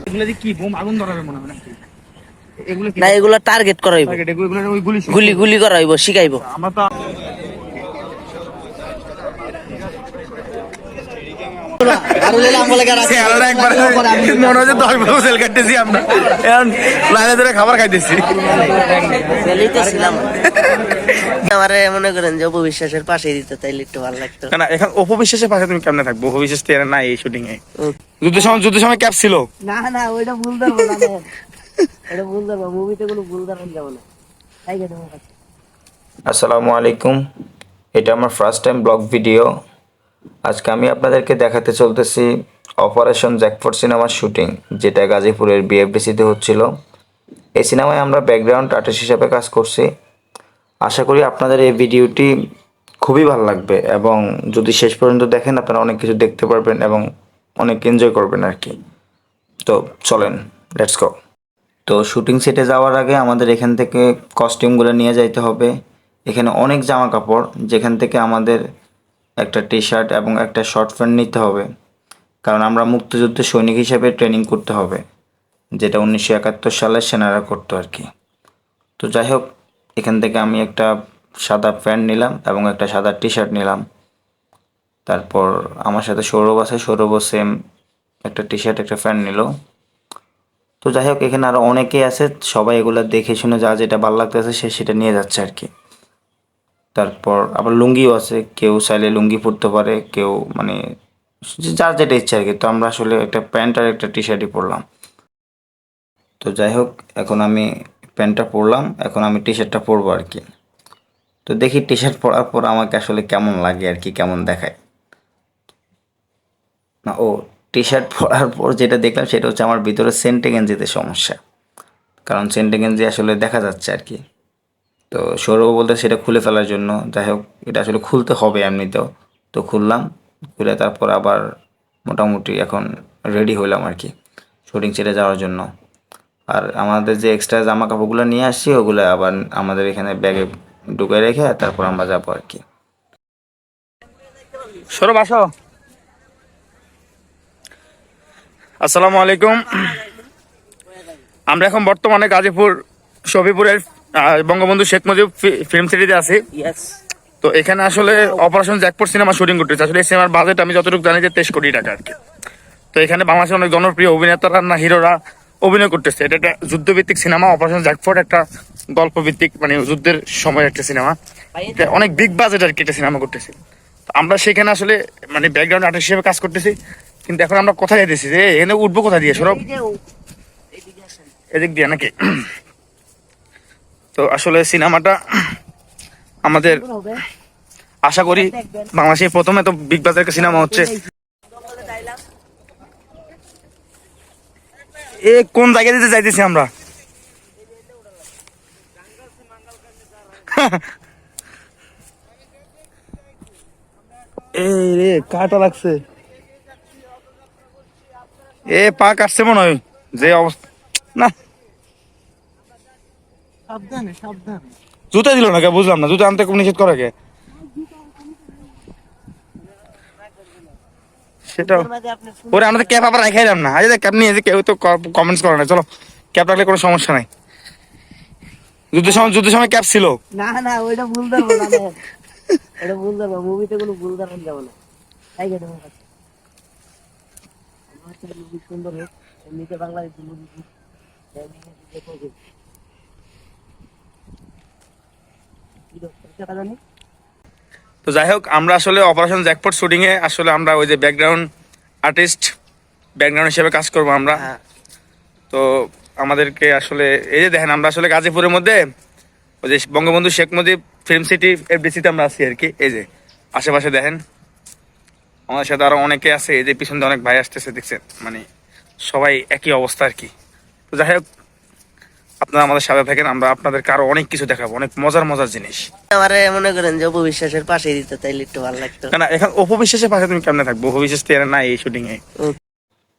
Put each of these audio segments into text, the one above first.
এগুলো কি বোম আগুন ধরাবে মনে হয় না? না, এগুলো টার্গেট করা হইব, গুলি গুলি করা হইব, শিখাইব। আমরা তো মনে হচ্ছে 10 বছর কাটতেছি আমরা, এখন লাইনে ধরে খাবার খাইতেছি। আমারে মনে করেন যে অপবিশ্বাসের পাশে দিত, তাইলে একটু ভালো লাগতো। না এখন অপবিশ্বাসের পাশে তুমি কেমনে থাকবো? অপবিশ্বাস তো এর নাই এই শুটিং এ। যুদ্ধের সময় ক্যাপ ছিল না না, ওইটা ভুল ধরবো না, এটা ভুল ধরবো, মুভিতে কোনো ভুল ধরন যাবো না। আসসালামু আলাইকুম, এটা আমার ফার্স্ট টাইম ব্লগ ভিডিও। আজকে আমি আপনাদেরকে দেখাতে চলতেছি অপারেশন জ্যাকপট সিনেমার শুটিং, যেটা গাজীপুরের বিএফডিসিতে হচ্ছিল। এই সিনেমায় আমরা ব্যাকগ্রাউন্ড আর্টিস্ট হিসেবে কাজ করছি। আশা করি আপনাদের এই ভিডিওটি খুবই ভালো লাগবে, এবং যদি শেষ পর্যন্ত দেখেন আপনারা অনেক কিছু দেখতে পারবেন এবং অনেক এনজয় করবেন আর কি। তো চলেন, লেটস গো। তো শুটিং সেটে যাওয়ার আগে আমাদের এখান থেকে কস্টিউমগুলো নিয়ে যাইতে হবে। এখানে অনেক জামা কাপড়, যেখান থেকে আমাদের একটা টি শার্ট এবং একটা শর্ট প্যান্ট নিতে হবে, কারণ আমরা মুক্তিযুদ্ধের সৈনিক হিসেবে ট্রেনিং করতে হবে, যেটা 1971 সালে সেনারা করতো আর কি। তো যাই হোক, এখান থেকে আমি একটা সাদা প্যান্ট নিলাম এবং একটা সাদা টি শার্ট নিলাম। তারপর আমার সাথে সৌরভ আছে, সৌরভও সেম একটা টি শার্ট একটা প্যান্ট নিল। তো যাই হোক, এখানে আরও অনেকেই আছে, সবাই এগুলো দেখে শুনে যা যেটা ভালো লাগতেছে সে সেটা নিয়ে যাচ্ছে আর কি। তারপর আবার লুঙ্গিও আছে, কেউ চাইলে লুঙ্গি পরতে পারে, কেউ মানে যার যেটা ইচ্ছা আর কি। তো আমরা আসলে একটা প্যান্ট আর একটা টি শার্টই পরলাম। তো যাই হোক, এখন আমি প্যান্টটা পরলাম, এখন আমি টি শার্টটা পরবো আর কি। তো দেখি টি শার্ট পরার পর আমাকে আসলে কেমন লাগে আর কি, কেমন দেখায়। না, ও টি শার্ট পরার পর যেটা দেখলাম সেটা হচ্ছে আমার ভিতরে সেন্টে গেঞ্জিতে সমস্যা, কারণ সেন্টে গেঞ্জি আসলে দেখা যাচ্ছে আর কি। তো সৌরভ বলতে সেটা খুলে ফেলার জন্য, যাই হোক এটা আসলে খুলতে হবে এমনিতেও। তো খুললাম, খুলে তারপর আবার মোটামুটি এখন রেডি হইলাম আর কি শুটিং সেটে যাওয়ার জন্য। আর আমাদের যে এক্সট্রা জামা কাপড়গুলো নিয়ে আসছি ওগুলো আবার আমাদের এখানে ব্যাগে ঢুকে রেখে তারপর আমরা যাবো আর কি। সৌরভ আসো। আসসালামু আলাইকুম। আমরা এখন বর্তমানে গাজীপুর শফিপুরের বঙ্গবন্ধু শেখ মুজিব ফিল্ম সিটিতে আছি। তো এখানে আসলে অপারেশন জ্যাকপট সিনেমা শুটিং করতেছে। আসলে এই সিনেমার বাজেট আমি যতটুকু জানি যে 23 কোটি টাকা আর কি। তো এখানে বাংলাদেশের অনেক জনপ্রিয় অভিনেতারা না হিরোরা অভিনয় করতেছে। এটা একটা যুদ্ধভিত্তিক সিনেমা। অপারেশন জ্যাকপট একটা গল্প ভিত্তিক, মানে যুদ্ধের সময় একটা সিনেমা, অনেক বিগ বাজেট আর কি একটা সিনেমা করতেছে। আমরা সেখানে আসলে মানে ব্যাকগ্রাউন্ড আর্টিস্ট হিসেবে কাজ করতেছি। কিন্তু এখন আমরা কোথায় যেতেছি, যে এখানে উঠবো কোথা দিয়ে সৌরভ? এদিক দিয়ে নাকি? তো আসলে সিনেমাটা আমাদের আশা করি বাংলাদেশের প্রথম এত বিগ বাজারের সিনেমা হচ্ছে। এ কোন জায়গা দিতে যাইতেছি আমরা? এই রে কাটা লাগছে, এ পা কাটছে মনে হয় যে অবস্থা। না সাবধানে সাবধানে, জুতা দিল না কে? বুঝলাম না, জুতা আনতে কোন নিষেধ করে কে? সেটা ওরে আমরা তো ক্যাপ আবার রাখাইলাম না। আজ ক্যাপ নিয়ে কেউ তো কমেন্টস করে না। চলো, ক্যাপ রাখলে কোনো সমস্যা নাই। যুদ্ধের সময় ক্যাপ ছিল না না, ওইটা ভুল ধরবো না, এটা ভুল ধরবো, মুভিতে কোনো ভুল ধরন যাবো না। তাই গেছে আমার কাছে, আমার কাছে মুভি সুন্দর হোক, এমনিতে বাংলাদেশি মুভি জানি। তো যাই হোক, আমরা আসলে অপারেশন জ্যাকপট শুটিং এ আসলে আমরা ওই যে ব্যাকগ্রাউন্ড আর্টিস্ট, ব্যাকগ্রাউন্ড হিসেবে কাজ করবো আমরা। তো আমাদেরকে আসলে এই যে দেখেন, আমরা আসলে গাজীপুরের মধ্যে ওই যে বঙ্গবন্ধু শেখ মুজিব ফিল্ম সিটি এফডিসিতে আমরা আছি আর কি। এই যে আশেপাশে দেখেন আমাদের সাথে আরো অনেকে আছে, এই যে পিছন দিয়ে অনেক ভাই আসতেছে দেখছেন, মানে সবাই একই অবস্থা আর কি। তো যাই হোক, আপনারা আমাদের সাথে থাকেন, আমরা আপনাদেরকে আরো অনেক কিছু দেখাবো, অনেক মজার মজার জিনিস। আমারে মনে করেন যে অপবিশ্বাসের পাশে দিত, তাইলে একটু ভালো লাগতো। না এখন অপবিশ্বাসের পাশে তুমি কেমনে থাকবো? অপবিশ্বাস তো এর নাই এই শুটিং এ।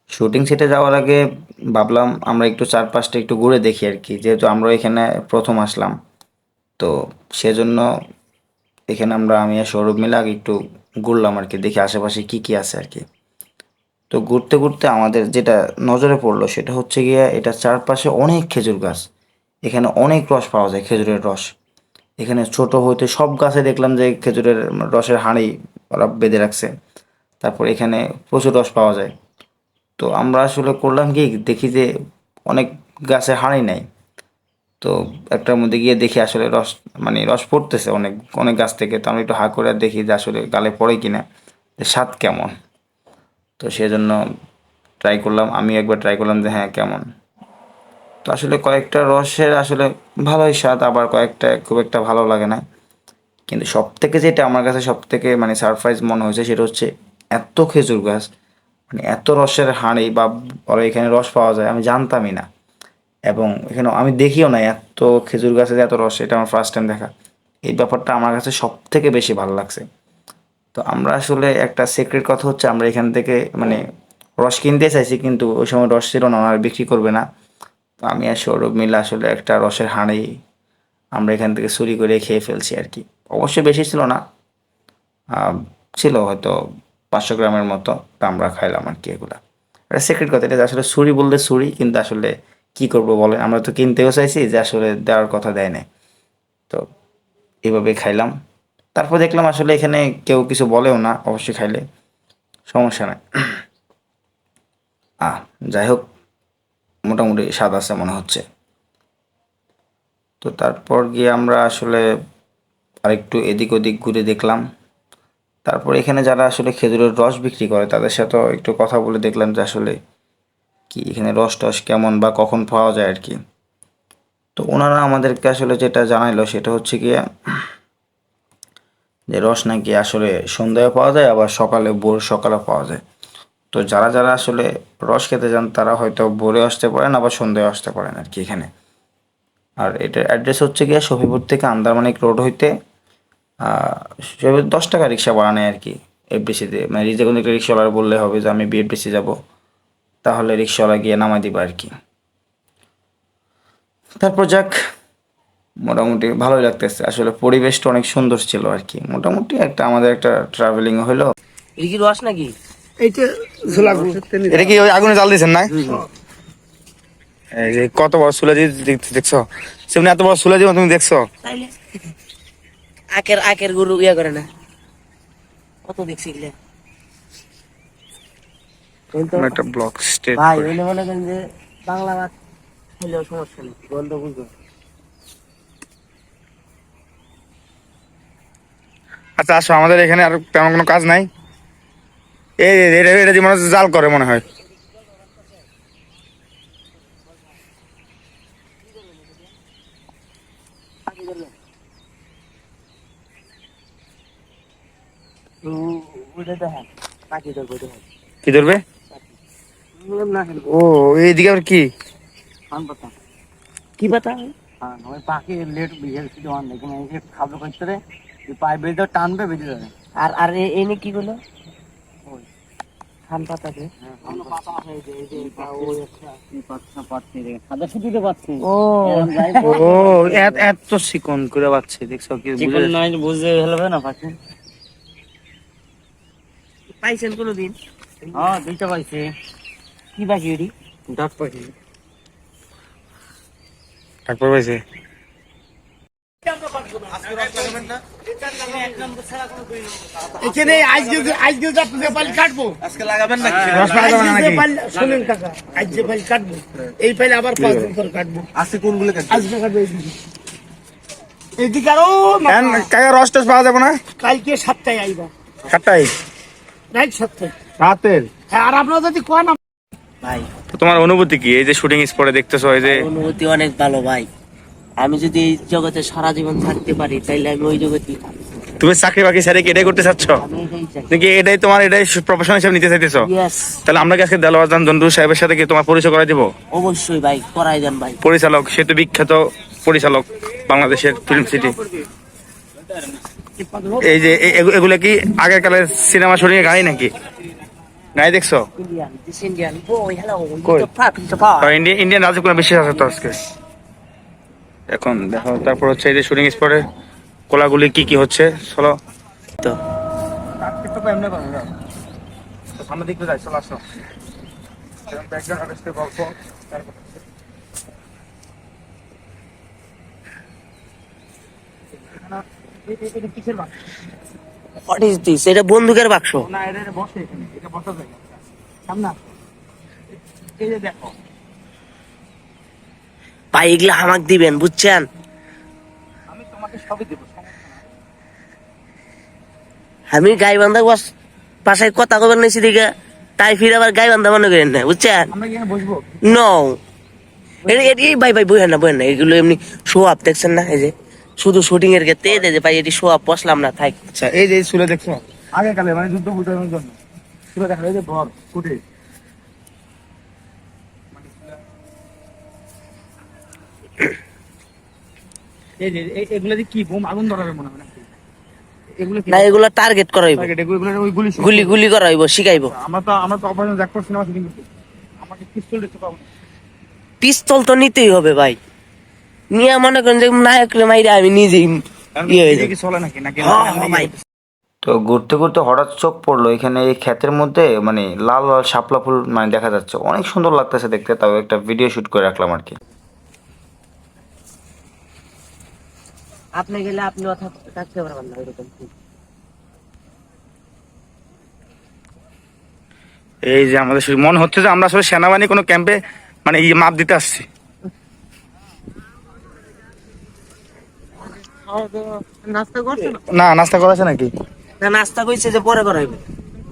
শুটিং সেটে যাওয়ার আগে ভাবলাম আমরা একটু চারপাশটা একটু ঘুরে দেখি আর কি, যেহেতু আমরা এখানে প্রথম আসলাম। তো সেজন্য এখানে আমি আর সৌরভ মিলে আগে একটু ঘুরলাম আর কি, দেখি আশেপাশে কি কি আছে আর কি। তো ঘুরতে ঘুরতে আমাদের যেটা নজরে পড়লো সেটা হচ্ছে গিয়ে এটা চারপাশে অনেক খেজুর গাছ, এখানে অনেক রস পাওয়া যায়, খেজুরের রস। এখানে ছোট হইতে সব গাছে দেখলাম যে খেজুরের রসের হাঁড়ি ওরা বেঁধে রাখছে। তারপর এখানে প্রচুর রস পাওয়া যায়। তো আমরা আসলে করলাম কি, দেখি যে অনেক গাছে হাঁড়ি নাই। তো একটার মধ্যে গিয়ে দেখি আসলে রস, মানে রস পড়তেছে অনেক অনেক গাছ থেকে। তো আমি একটু হা করে দেখি যে আসলে গালে পড়ে কিনা, যে স্বাদ কেমন। তো সেজন্য ট্রাই করলাম, আমি একবার ট্রাই করলাম যে হ্যাঁ কেমন। তো আসলে কয়েকটা রসের আসলে ভালোই স্বাদ, আবার কয়েকটা খুব একটা ভালো লাগে না। কিন্তু সব থেকে যেটা আমার কাছে সব থেকে মানে সারপ্রাইজ মনে হয়েছে সেটা হচ্ছে এত খেজুর গাছ, মানে এত রসের হাঁড়ি বা ওরা এখানে রস পাওয়া যায় আমি জানতামই না। এবং এখানে আমি দেখিও না এত খেজুর গাছে যে এত রস, এটা আমার ফার্স্ট টাইম দেখা। এই ব্যাপারটা আমার কাছে সব থেকে বেশি ভালো লাগছে। তো আমরা আসলে একটা সিক্রেট কথা হচ্ছে, আমরা এখান থেকে মানে রস কিনতে চাইছি, কিন্তু ওই সময় রস ছিল না, ওনারা বিক্রি করবে না। তো আমি আর সৌরভ মিলে আসলে একটা রসের হাঁড়ি আমরা এখান থেকে চুরি করে খেয়ে ফেলছি আর কি। অবশ্যই বেশি ছিল না, ছিল হয়তো 500 গ্রামের মতো। তা আমরা খাইলাম আর কি এগুলা। এটা সিক্রেট কথা, এটা আসলে ছুরি বললে ছুরি, কিন্তু আসলে কি করব বলেন, আমরা তো কিনতেও চাইছি যে আসলে দেওয়ার কথা দেয় না। তো এইভাবে খাইলাম। তারপর দেখলাম আসলে এখানে কেউ কিছু বলেও না, অবশ্যই খাইলে সমস্যা নাই। যাই হোক, মোটামুটি স্বাদ আছে মনে হচ্ছে। তো তারপর গিয়ে আমরা আসলে আরেকটু এদিক ওদিক ঘুরে দেখলাম। তারপর এখানে যারা আসলে খেজুরের রস বিক্রি করে তাদের সাথেও একটু কথা বলে দেখলাম যে আসলে কি এখানে রস টস কেমন বা কখন পাওয়া যায় আর কি। তো ওনারা আমাদেরকে আসলে যেটা জানাইলো সেটা হচ্ছে গিয়ে যে রস নাকি আসলে সন্ধ্যায় পাওয়া যায়, আবার সকালে ভোর সকালে পাওয়া যায়। তো যারা যারা আসলে রস খেতে যান তারা হয়তো ভোরে আসতে পারেন, আবার সন্ধ্যায় আসতে পারেন আর কি এখানে। আর এটার অ্যাড্রেস হচ্ছে গিয়ে শফিপুর থেকে আন্দারমানিক রোড হইতে 10 টাকা রিক্সা ভাড়া নেয় আর কি এফডিসিতে। মানে যে কোনো একটা রিক্সাওয়ালার বললে হবে যে আমি বিএফডিসি যাব, তাহলে রিক্সাওয়ালা গিয়ে নামাই দিবা আর কি। তারপর যাক, মোটামুটি ভালোই লাগতেছে আসলে, পরিবেশটা অনেক সুন্দর ছিল আর কি। মোটামুটি একটা আমাদের একটা ট্রাভেলিং হলো। এটা কি রস নাকি? এইটা ঝোলা এটা কি ওই আগুনে জাল দিয়েছেন না? এই যে কত বড় সুলাজি দেখছো, সেমনি এত বড় সুলাজি তুমি দেখছো? তাইলে আখের গরু ইয়া করে না, কত দেখছি এগুলা। একটা ব্লক স্টেট। ভাই এনে মনে করেন যে বাংলা ভাত খেলেও সমস্যা নেই, গন্ধ বুঝবো। আচ্ছা আসো, আমাদের এখানে আর তেমন কোনো কাজ নাই। এই এটা এটা দিয়ে মনে হচ্ছে জাল করে মনে হয়। ওটা দেখেন পাখি ধরবো দেখেন কি ধরবে? না ও এইদিকে আবার কি? পান পাতা, কি পাতা? হ্যাঁ ওই পাখি লেট বিহেল কিছু অন দেখুন, এই যে খাবার করতে রে পায়ে বেঁধে টানবে বেঁধে যাবে। আর আর এনে কি গুলো ধান পাতা দিয়ে পাতা আছে, এই যে ওই একটা পাচ্ছি রে সাদা সুতিতে পাচ্ছি। ও ও এত চিকন করে বাচ্চা দেখছো কি? চিকন নয় বুঝে ফেলবে না পাখি। পাইছেন কোনোদিন? হ্যাঁ দুইটা পাইছি। কি পাখি এটি? ডাক পাখি। তারপর পাইছে এখানে আজকে যে পাল কাটবো আজকে লাগাবেন না? শোনেন কাকা, আজ যে পাল কাটবো এই পাইল আবার 5 দিন পর কাটবো। আজকে কোনগুলো আজকে কাটবো এইদিকে আরো কাকা রস টস পাওয়া যাবে না? কালকে 7টায় আইবা, 7টায় রাইট 7টায় রাতের। হ্যাঁ। আর আপনারা যদি কোন ভাই তো তোমার অনুভূতি কি এই যে শুটিং স্পটে দেখতেছো? এই যে অনুভূতি অনেক ভালো ভাই। আমি যদি এই জগতে সারা জীবন থাকতে পারি তাইলে আমি ওই জগতে তুমি চাকরি বাকরি ছেড়ে কি এটাই করতে চাচ্ছ আমি এটাই চাই। নাকি এটাই তোমার এটাই প্রফেশন হিসেবে নিতে চাইতেছো? ইয়েস, তাহলে আমরা কি আজকে দেলোয়ার জান জন্ডু সাহেবের সাথে কি তোমার পরিচয় করে দিব? অবশ্যই ভাই করাই দেন ভাই। পরিচালক, সে তো বিখ্যাত পরিচালক বাংলাদেশের ফিল্ম সিটি। এই যে এগুলা কি আগের কালের সিনেমা শুটিং এর গাড়ি নাকি? গাড়ি দেখছো? Indian, this Indian boy, hello কই? ইটস আ ইন্ডিয়ান রাজকুমার বেশি আছে তো আজকে। এখন দেখো, তারপর হচ্ছে এই যে শুটিং স্পটে কোলাগুলি কি কি হচ্ছে চলো। তো করবো এমনি করবো সামনের দিকে যাই চলে আসো ব্যাকগ্রাউন্ড আর্টিস্টের গল্প কিসের বাক্স হোয়াট ইজ দিস? এটা বন্দুকের বাক্স। না এটা বসে এখানে এটা বসা জায়গা সামনে আসো। এই যে দেখো ভাই এগুলা আমাকে দিবেন বুঝছেন? আমি তোমাকে সবই দেবো আমি গাইবান্ধা বাসায় কথা কবেন নিয়েছি দিকে, তাই ফিরে আবার গাইবান্ধা মনে করেন না বুঝছেন? আমরা এখানে বসবো নো ভাই ভাই বইয়েন না এগুলো এমনি শো আপ দেখছেন না? এই যে শুধু শুটিং এর ক্ষেত্রে এই যে ভাই এটি শো আপ বসলাম না থাক। আচ্ছা এই যে চুলে দেখছো আগে কালে মানে যুদ্ধ বুঝানোর জন্য চুলে দেখা যায় যে ভর ফুটে এই যে এগুলো যে কি বোম আগুন ধরাবে মনে হয় নাকি? এগুলো কি না এগুলো টার্গেট করাইব, টার্গেট এগুলো ওই গুলি গুলি করাইব, শিখাইব। আমরা তো অপারেশন জ্যাকপট সিনেমা শুটিং করছি আমাকে পিস্তল দিতে পাবো না পিস্তল তো নিতেই হবে ভাই, নিয়ে মনে করেন যে নায়ক রে মাইরে আমি নিজেই ইয়ে হয়ে এটা যাবো। কি চলে নাকি নাকি হ্যাঁ ভাই তো ঘুরতে ঘুরতে হঠাৎ চোখ পড়লো এখানে এই ক্ষেতের মধ্যে মানে লাল লাল শাপলা ফুল মানে দেখা যাচ্ছে, অনেক সুন্দর লাগতেছে দেখতে, তাও একটা ভিডিও শুট করে রাখলাম আর কি। আপনি গেলে আপনিও থাকতে পারবেন না এরকম। এই যে আমাদের মনে হচ্ছে যে আমরা আসলে সেনাবাহিনী কোনো ক্যাম্পে মানে এই মাপ দিতে আসছি। নাস্তা করছে না? না নাস্তা করাছে নাকি? না নাস্তা কইছে যে পরে করাইব।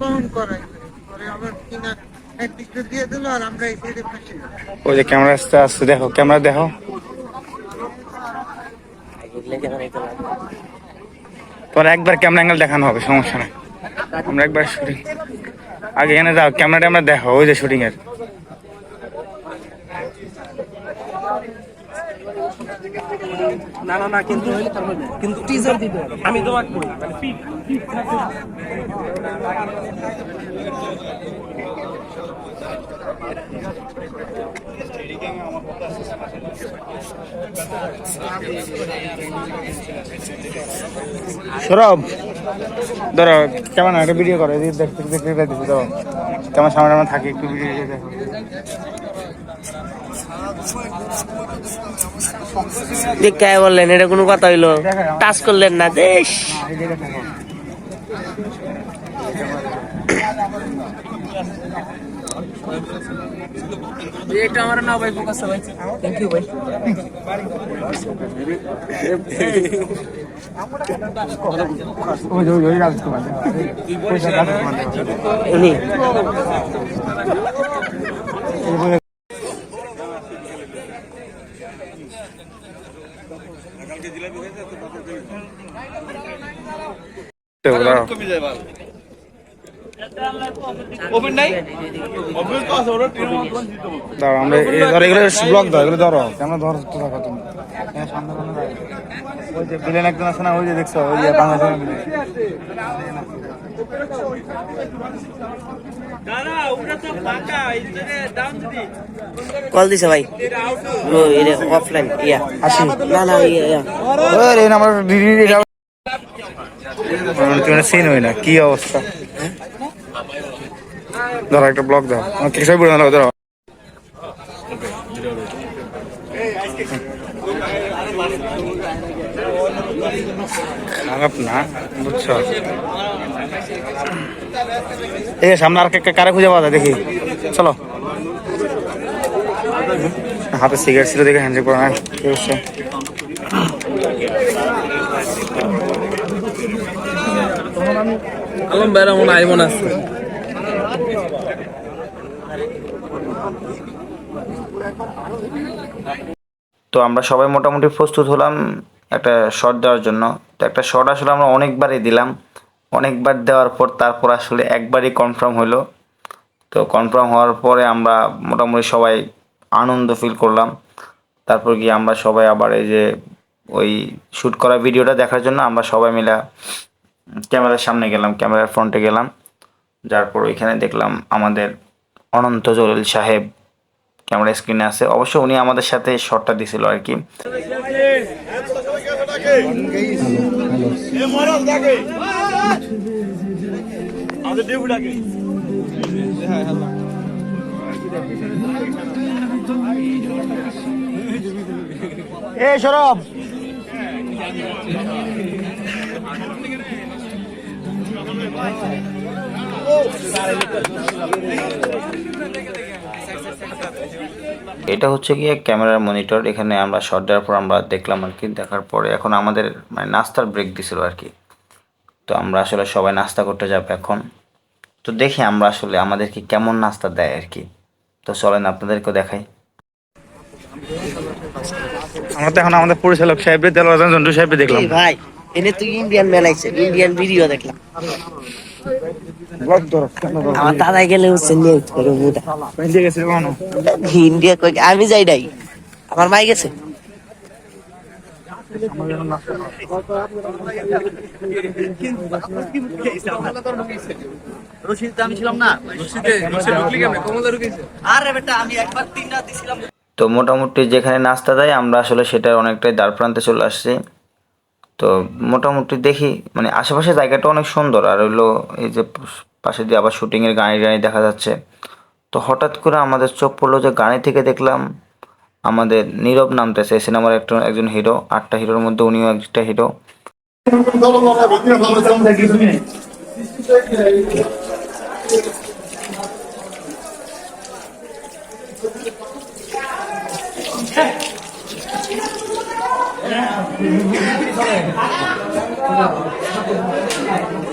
কখন করাই পরে আবার কিনা একদিকে দিয়ে দিল আর আমরা এই সাইডে ফাঁসি। ওই যে ক্যামেরা আসতে আসছে দেখো ক্যামেরা দেখো পরে একবার ক্যামেরা অ্যাঙ্গেল দেখানো হবে সমস্যা নাই আমরা একবার শুটিং আগে এখানে যাও ক্যামেরাটা আমরা দেখো ওই যে শুটিং এর না না না কিন্তু কিন্তু টিজার দিতে হবে। আমি তোমাকে সৌরভ ধরো কেমন একটা ভিডিও করো দেখতে দেখতে দেখতে ধরো কেমন সামনে আমরা থাকি একটু ভিডিও দেখো দেখে বললেন এটা কোনো কথা হইলো? টাচ করলেন না দেশ। এটা আমার না ভাই ফোকাস ভাই থ্যাংক ইউ ভাই ওই ওই ওই রাজ কুমার উনি দাঁড়াও আমরা ধরো এগুলো ব্লগ দাও এগুলো ধরো কেমন ধরো তো দেখো তুমি সামনে সামনে ওই যে বিলেন একজন আছে না ওই যে দেখছো ওই যে বাংলাদেশের বিলেন কল দিছে ভাই ও এটা অফলাইন ইয়া আসি না না ইয়া ওরে নাম্বার ডিডি তুমি সিন হই না কি অবস্থা ধরো একটা ব্লগ দাও আমাকে কিছু বলে না ধরো খারাপ না বুঝছো এই সামনে আর কারে খুঁজে পাওয়া যায় দেখি চলো হাতে সিগারেট ছিল দেখে হ্যান্ডেল করো না আলম বেরা মনে আইব না তো আমরা সবাই মোটামুটি প্রস্তুত হলাম একটা শট দেওয়ার জন্য। তো একটা শট আসলে আমরা অনেকবারই দিলাম, অনেকবার দেওয়ার পর তারপর আসলে একবারই কনফার্ম হলো। তো কনফার্ম হওয়ার পরে আমরা মোটামুটি সবাই আনন্দ ফিল করলাম। তারপর গিয়ে আমরা সবাই আবার এই যে ওই শ্যুট করা ভিডিওটা দেখার জন্য আমরা সবাই মিলে ক্যামেরার সামনে গেলাম, ক্যামেরার ফ্রন্টে গেলাম। যার পর ওইখানে দেখলাম আমাদের অনন্ত জলিল সাহেব ক্যামেরা স্ক্রিনে আছে, অবশ্য উনি আমাদের সাথে শটটা দিছিল আর কি। এই সরব এটা হচ্ছে গিয়ে ক্যামেরার মনিটর। এখানে আমরা শর্ট দেওয়ার পর আমরা দেখলাম আর কি, দেখার পরে এখন আমাদের মানে নাস্তার ব্রেক দিছিল আর কি। তো আমরা আসলে সবাই নাস্তা করতে যাবো এখন। তো দেখি আমরা আসলে আমাদেরকে কেমন নাস্তা দেয় আর কি। তো চলেন আপনাদেরকেও দেখাই। আমরা তো এখন আমাদের পরিচালক সাহেবের দেলোয়ার হোসেন জন্টু সাহেবকে দেখলাম। ভাই এনে তুই ইন্ডিয়ান মেলাইছে, ইন্ডিয়ান ভিডিও দেখলাম। আমার দাদা গেলে হচ্ছে নিয়ে করে বুদা ইন্ডিয়া কই, আমি যাই নাই, আমার মাই গেছে। তো মোটামুটি যেখানে নাস্তা দেয় আমরা আসলে সেটা অনেকটাই দ্বার প্রান্তে চলে আসছি। তো মোটামুটি দেখি মানে আশেপাশে জায়গাটা অনেক সুন্দর, আর হইলো এই যে পাশে দিয়ে আবার শুটিংয়ের গাড়ি গাড়ি দেখা যাচ্ছে। তো হঠাৎ করে আমাদের চোখ পড়লো যে গাড়ি থেকে দেখলাম আমাদের নীরব নামতেছে, সিনেমার একজন হিরো, 8টা হিরোর মধ্যে উনিও একটা হিরো।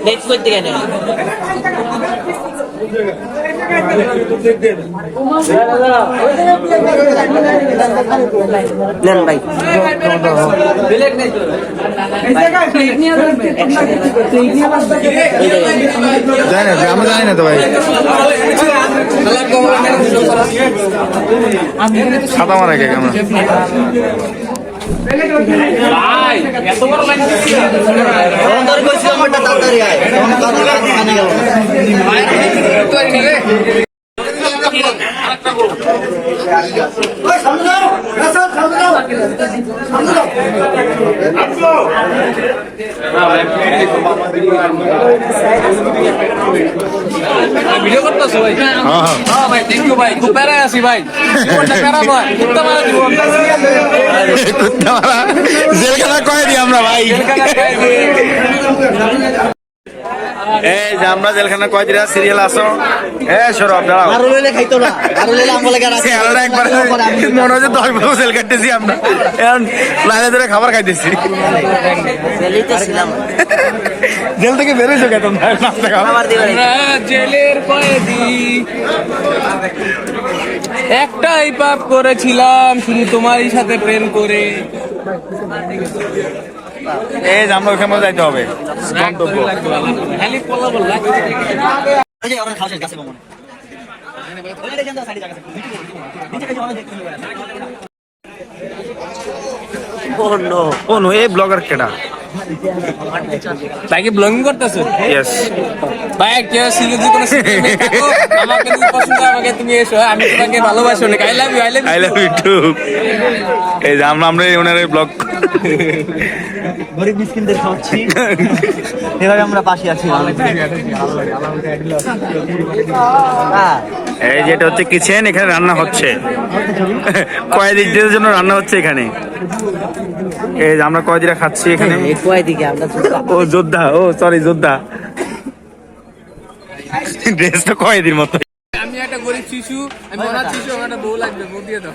নেক্সট করতে গেলে নেন ভাই, আমরা জানি না তো ভাই, সাদা মারা কে আমরা ভিডিও করতেছো ভাই? হ্যাঁ ভাই, থ্যাংক ইউ ভাই, খুব প্যারায় আছি ভাই, জীবনটা প্যারা ভাই, কুত্তা মারা জীবন, কুত্তা মারা জেলখানা কয়েদি আমরা ভাই। এই যে আমরা জেলখানা কয়েদিরা সিরিয়াল আসো, সরব দাঁড়াও, আরো লইলে খাইতো না, আরো লইলে আমগো লাগা রাখছে। খেলাটা একবার মনে হচ্ছে 10 বছর জেল কাটতেছি আমরা, এখন লাইনে ধরে খাবার খাইতেছি। জেলিতে ছিলাম, জেল থেকে বেরোইছো কে তোমরা নাস্তা খাওয়া? আমার দিলে আমরা জেলের কয়েদি, একটাই পাপ করেছিলাম, শুধু তোমারই সাথে প্রেম করে। এই যে আমরা ওখানে যাইতে হবে গন্তব্য। খালি পলাবল লাগছে। ওই যে ওরা খাওয়া শেষ গাছে বমনে ওই দেখেন তো সাইডে জায়গা আছে নিচে কাছে অনেক দেখতে হবে। ও নো, ও নো, এই ব্লগার কেডা? ভাই কি ব্লগিং করতেছো? ইয়েস ভাই কেউ ছিল যে কোনো আমাকে তুমি পছন্দ, আমাকে তুমি এসো, আমি তোমাকে ভালোবাসি অনেক। I love you, I love I love you too. এই যে আমরা ওনার ব্লগ গরিব মিসকিনদের খাওয়াচ্ছি, এভাবে আমরা পাশে আছি। এই যেটা হচ্ছে কিচেন, এখানে রান্না হচ্ছে, কয়েদিদের জন্য রান্না হচ্ছে এখানে। এই যে আমরা কয়েদিরা খাচ্ছি এখানে। কয়দিকে আমরা ও যোদ্ধা, ও সরি যোদ্ধা, ড্রেস তো কয়েদির মতো। আমি একটা গরিব শিশু, আমি অনাথ শিশু, আমার একটা বউ লাগবে, বউ দিয়ে দাও।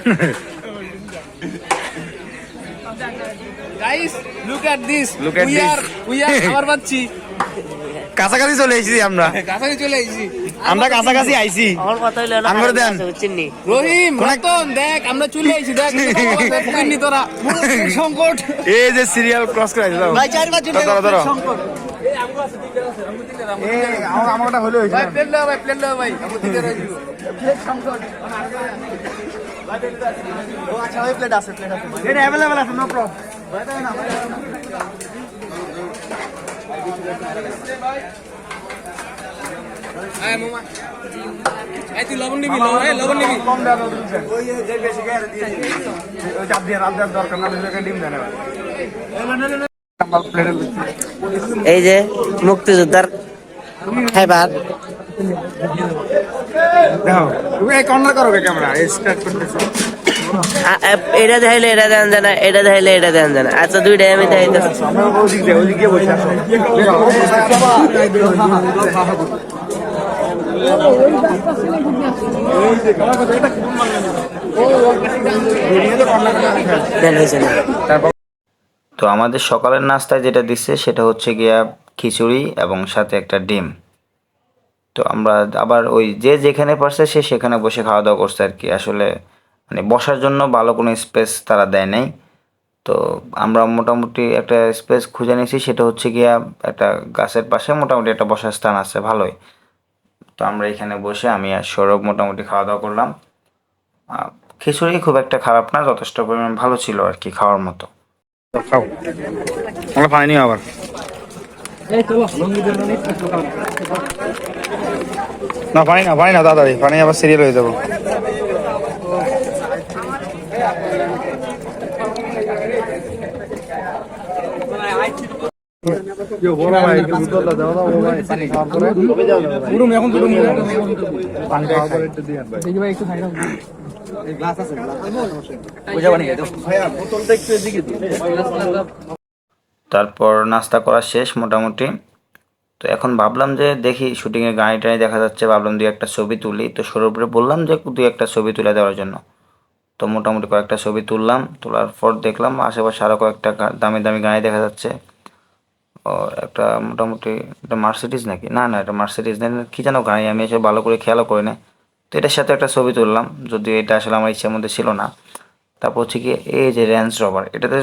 Guys look at this, Look at we are খাবার পাচ্ছি, কাছাকাছি চলে এসেছি আমরা, কাছাকাছি চলে আইছি আমরা কাছাকাছি আইছি। আমার কথা হইলো না, আঙ্গুর দেন। চিনি রহিম রতন দেখ আমরা চলে আইছি, দেখ পুকিনি তোরা সংকট। এই যে সিরিয়াল ক্রস করে আইছে, ভাই 4-5 জন ধরো সংকট। আমারটা হলো ভাই প্লেন লো ভাই, প্লেন লো ভাই, আমু দিতে রইছো প্লেন সংকট। ও আচ্ছা, ওই প্লেট আছে, প্লেট আছে, এটা अवेलेबल আছে, নো প্রবলেম। আয় মামা, এই তুই লবণ নিবি, লবণ নিবি। কম দাও দিছেন, ওই যে বেশি গেছে দিয়ে ওই চাপ দিয়ে রাত দেওয়ার দরকার না, দিলে ডিম দেন। এই যে মুক্তিযোদ্ধার এবার দেখো তুমি কর্নার করো ক্যামেরা স্টার্ট করতেছে। এটা দেখাইলে এটা দেন জানা, এটা দেখাইলে এটা দেন জানা। আচ্ছা দুইটাই আমি দেখাইতেছি। আমরা ওদিক দিয়ে ওদিক গিয়ে বসে আসো। দেন হয়েছে না। তো আমাদের সকালের নাস্তায় যেটা দিচ্ছে সেটা হচ্ছে গিয়া খিচুড়ি এবং সাথে একটা ডিম। তো আমরা আবার ওই যে যেখানে পারছে সে সেখানে বসে খাওয়া দাওয়া করছে আর কি। আসলে মানে বসার জন্য ভালো কোনো স্পেস তারা দেয় নাই। তো আমরা মোটামুটি একটা স্পেস খুঁজে নিয়েছি, সেটা হচ্ছে গিয়া একটা গাছের পাশে মোটামুটি একটা বসার স্থান আছে ভালোই। তো আমরা এখানে বসে আমি আর সৌরভ মোটামুটি খাওয়া দাওয়া করলাম। খিচুড়ি খুব একটা খারাপ না, যথেষ্ট পরিমাণ ভালো ছিল আর কি খাওয়ার মতো। খাও, আমরা পানি নিও আবার। না পানি না তাড়াতাড়ি, পানি আবার সিরিয়াল হয়ে যাবো। তারপর নাস্তা করা শেষ মোটামুটি। তো এখন ভাবলাম যে দেখি শুটিংয়ে গাড়ি টাড়ি দেখা যাচ্ছে, ভাবলাম দুই একটা ছবি তুলি। তো সৌরভরে বললাম যে দুই একটা ছবি তুলে দেওয়ার জন্য। তো মোটামুটি কয়েকটা ছবি তুললাম, তোলার পর দেখলাম আশেপাশে আরও কয়েকটা দামি দামি গাড়ি দেখা যাচ্ছে। ও একটা মোটামুটি একটা মার্সিডিজ নাকি, না না এটা মার্সিডিজ না, কী যেন গাড়ি, আমি এসে ভালো করে খেয়ালও করি না। তো এটার সাথে একটা ছবি তুললাম, যদিও এটা আসলে আমার ইচ্ছার মধ্যে ছিল না। তারপর হচ্ছে কি এই যে রেঞ্জ রভার, এটাতে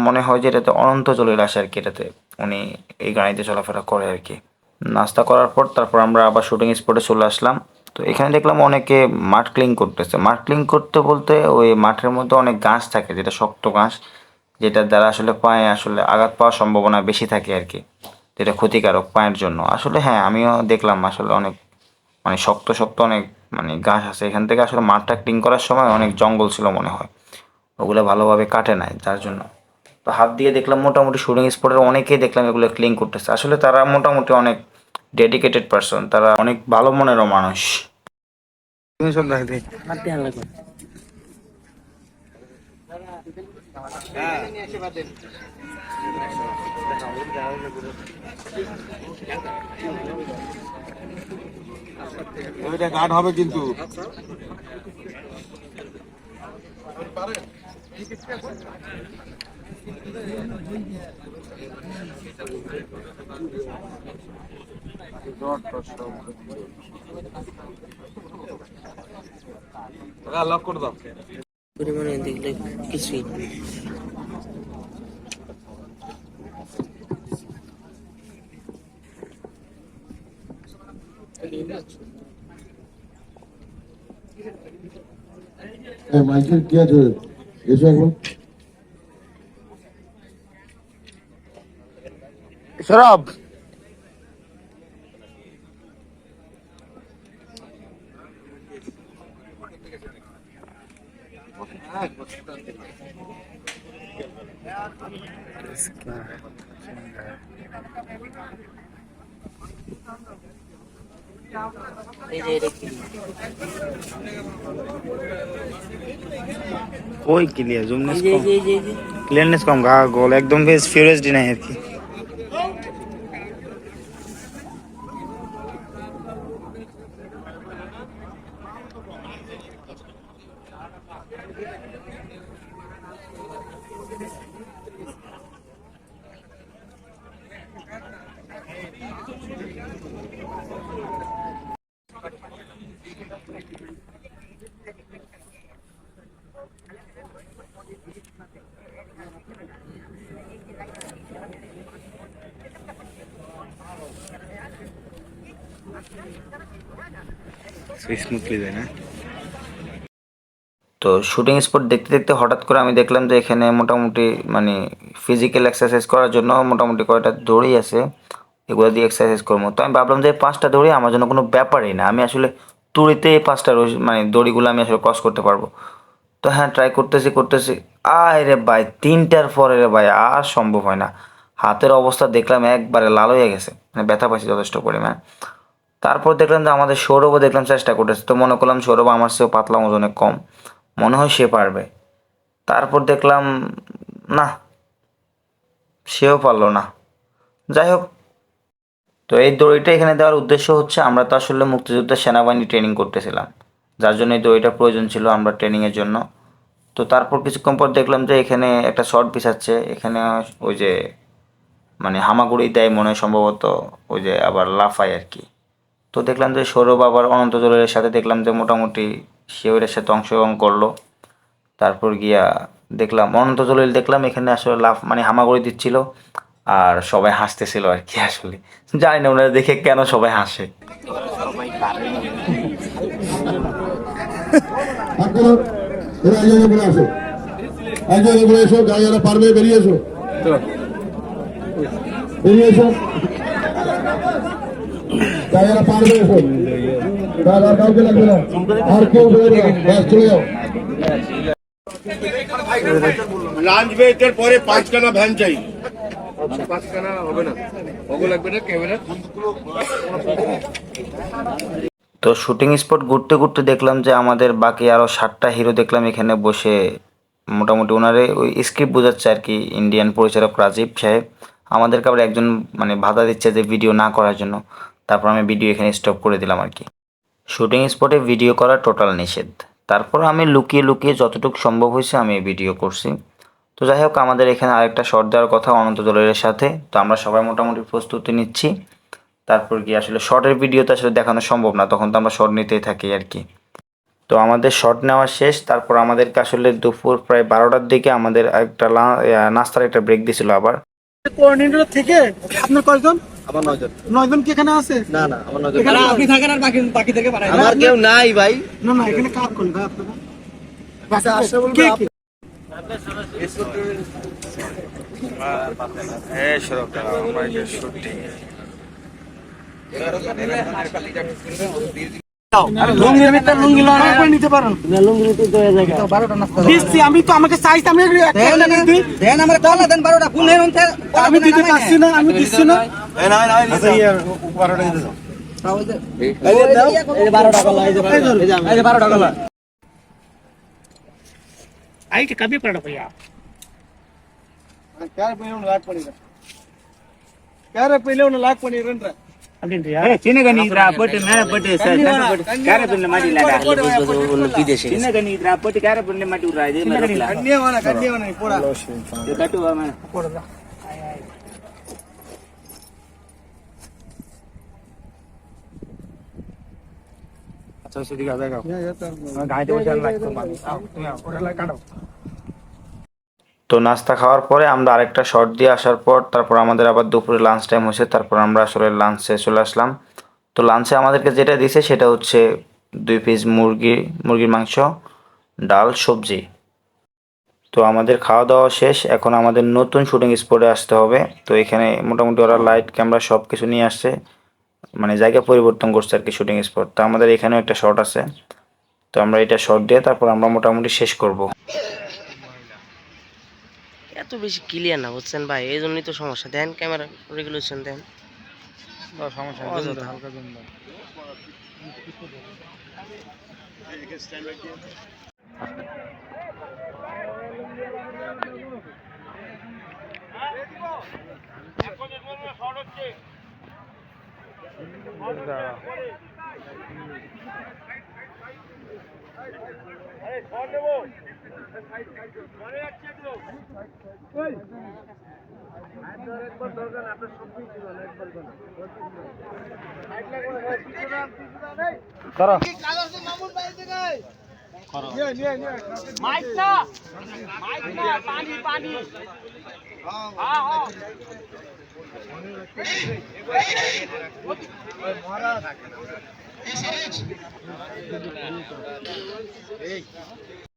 মনে হয় যে এটাতে অনন্ত চলে আসে আর কি, এটাতে উনি এই গাড়িতে চলাফেরা করে আর কি। নাস্তা করার পর তারপর আমরা আবার শুটিং স্পটে চলে আসলাম। তো এখানে দেখলাম অনেকে মাঠ ক্লিন করতেছে। মাঠ ক্লিন করতে বলতে ওই মাঠের মধ্যে অনেক ঘাস থাকে, যেটা শক্ত ঘাস, যেটার দ্বারা আসলে পায়ে আসলে আঘাত পাওয়ার সম্ভাবনা বেশি থাকে আর কি, যেটা ক্ষতিকারক পায়ের জন্য। আসলে হ্যাঁ, আমিও দেখলাম আসলে অনেক মানে শক্ত শক্ত অনেক মানে ঘাস আছে এখান থেকে। আসলে মাঠটা ক্লিন করার সময় অনেক জঙ্গল ছিল মনে হয়, ওগুলো ভালোভাবে কাটে নাই যার জন্য। তো হাত দিয়ে দেখলাম মোটামুটি শুটিং স্পটের অনেকেই দেখলাম এগুলো ক্লিন করতেছে। আসলে তারা মোটামুটি অনেক ডেডিকেটেড পারসন, তারা অনেক ভালো মনেরও মানুষ। তুমি সব দেখাতে আমার দেখান লাগবে। ওইটা গার্ড হবে কিন্তু। লক করে দাও। পরিমাণে দেখলে কিছুই না। মাইকেল কি আছে এসো এখন। সৌরভ এই যে এটা কি? ওই ক্লিয়ার জুমনেস এই যে কম, এই যে এই যে ক্লিয়ারনেস কম, গা গোল একদম বেশ ফিউরেসডি নাই আর কি। স্মুথলি যায় না। তো শুটিং স্পট দেখতে দেখতে হঠাৎ করে আমি দেখলাম যে এখানে মোটামুটি মানে ফিজিক্যাল এক্সারসাইজ করার জন্য মোটামুটি কয়টা দড়ি আছে, এগুলো দিয়ে এক্সারসাইজ করবো। তো আমি ভাবলাম যে 5টা দড়ি আমার জন্য কোনো ব্যাপারই না, আমি আসলে তুড়িতে এই 5টা মানে দড়িগুলো আমি আসলে ক্রস করতে পারবো। তো হ্যাঁ ট্রাই করতেছি, আয় রে ভাই 3টার পরে রে ভাই আর সম্ভব হয় না। হাতের অবস্থা দেখলাম একবারে লাল হয়ে গেছে, মানে ব্যথা পাইছি যথেষ্ট পরিমাণ। তারপর দেখলাম যে আমাদের সৌরভও দেখলাম চেষ্টা করতেছে, তো মনে করলাম সৌরভ আমার চেয়েও পাতলা, ওজনে কম, মনে হয় সে পারবে। তারপর দেখলাম না, সেও পারলো না। যাই হোক, তো এই দড়িটা এখানে দেওয়ার উদ্দেশ্য হচ্ছে আমরা তো আসলে মুক্তিযোদ্ধা সেনাবাহিনী ট্রেনিং করতেছিলাম, যার জন্য এই দড়িটা প্রয়োজন ছিল আমরা ট্রেনিংয়ের জন্য। তো তারপর কিছুক্ষণ পর দেখলাম যে এখানে একটা শর্ট পিছাচ্ছে, এখানে ওই যে মানে হামাগুড়ি দেয় মনে হয় সম্ভবত, ওই যে আবার লাফায় আর কি। তো দেখলাম যে সৌরভ আবার অনন্ত জলিলের সাথে দেখলাম যে মোটামুটি সে ওইটার সাথে অংশগ্রহণ করলো। তারপর গিয়া দেখলাম অনন্ত জলিল দেখলাম এখানে আসলে লাফ মানে হামাগুড়ি দিচ্ছিল, আর সবাই হাসতেছিল আর কি। আসলে জানি না ওনারা দেখে কেন সবাই হাসে। এক জায়গায় বলে এসো, যারা যারা পারবে বেরিয়ে এসো, বেরিয়ে এসো, যারা যারা পারবে এসো, আর কাউকে লাগবে না, আর কেউ বেরোবে না, ব্যাস চলে যাও। লাঞ্চ ব্রেকের পরে 5খানা ভ্যান চাই। 5খানা হবে না, ওগুলো লাগবে না, ক্যামেরা। তো শুটিং স্পট ঘুরতে ঘুরতে দেখলাম যে আমাদের বাকি আরও 7টা হিরো দেখলাম এখানে বসে মোটামুটি ওনারে ওই স্ক্রিপ্ট বোঝাচ্ছে আর কি। ইন্ডিয়ান পরিচালক রাজীব সাহেব আমাদেরকে আবার একজন মানে বাধা দিচ্ছে যে ভিডিও না করার জন্য। তারপর আমি ভিডিও এখানে স্টপ করে দিলাম আর কি। শুটিং স্পটে ভিডিও করা টোটাল নিষেধ। তারপর আমি লুকিয়ে লুকিয়ে যতটুকু সম্ভব হয়েছে আমি ভিডিও করছি। তো যাই হোক, আমাদের এখানে আরেকটা শট দেওয়ার কথা অনন্ত জলিলের সাথে, তো আমরা সবাই মোটামুটি প্রস্তুতি নিচ্ছি। তারপর গিয়ে আসলে শর্টের ভিডিওতে আসলে দেখানো সম্ভব না, তখন তো আমরা শর্ট নিতেই থাকি আর কি। তো আমাদের শর্ট নেওয়া শেষ। তারপর আমাদেরকে আসলে দুপুর প্রায় 12টার দিকে আমাদের একটা নাস্তার একটা ব্রেক দিছিল আবার। কোঅর্ডিনেটর থেকে আপনার কয়জন? আমার 9 জন। 9 জন কি এখানে আছে? না না, আমার 9 জন। আপনি থাকেন আর বাকি থেকে পাঠাই। আমার কেউ নাই ভাই। না না, এখানে কাজ করেন ভাই আপনারা। বাসা আসছে বলবে আপনি। হ্যাঁ সৌরভ দাঁড়াও, আমরা এটা শুটিং লুঙ্গির ভিতর লুঙ্গি লড়া করে নিতে পারো। লুঙ্গি নিতে তো এই জায়গা 12টা নাস্তা দিচ্ছি আমি, তো আমাকে চাইতে আমি দেন আমার কল দেন 12টা ফুল নেই হচ্ছে। আমি দিতে পারছি না, আমি দিচ্ছি না। এই 12টা কল, এই যে 12টা কল। आई के कभी पड़ा भैया क्या पहले उन लाख पड़ी क्या रे पहले उन लाख पड़ी रन रे ए चिनगनी इधर पट मेरा पट सर क्यारे पिन माटी लाडा उन विदेशी चिनगनी इधर पट क्यारे पिन माटी उड़ा दे कन्या पूरा ये कटुवा में আচ্ছা সেদিকে আগে গাও, গাড়িতে বসে লাগতো তুমি ওটা লাগ কাটো। তো নাস্তা খাওয়ার পরে আমরা আরেকটা শট দিয়ে আসার পর তারপর আমাদের আবার দুপুরে লাঞ্চ টাইম হয়েছে। তারপর আমরা আসলে লাঞ্চে চলে আসলাম। তো লাঞ্চে আমাদেরকে যেটা দিয়েছে সেটা হচ্ছে 2 পিস মুরগির মাংস, ডাল, সবজি। তো আমাদের খাওয়া দাওয়া শেষ, এখন আমাদের নতুন শুটিং স্পটে আসতে হবে। তো এখানে মোটামুটি ওরা লাইট ক্যামেরা সব কিছু নিয়ে আসছে, মানে জায়গা পরিবর্তন করছে আর কি শুটিং স্পট। তো আমাদের এখানেও একটা শট আছে, তো আমরা এটা শট দিয়ে তারপর আমরা মোটামুটি শেষ করব। এত বেশি ক্লিয়ার না বুঝছেন ভাই, এই জন্যই তো সমস্যা। দেন ক্যামেরা রেগুলেশন দেন, সমস্যা হালকা জুম দাও।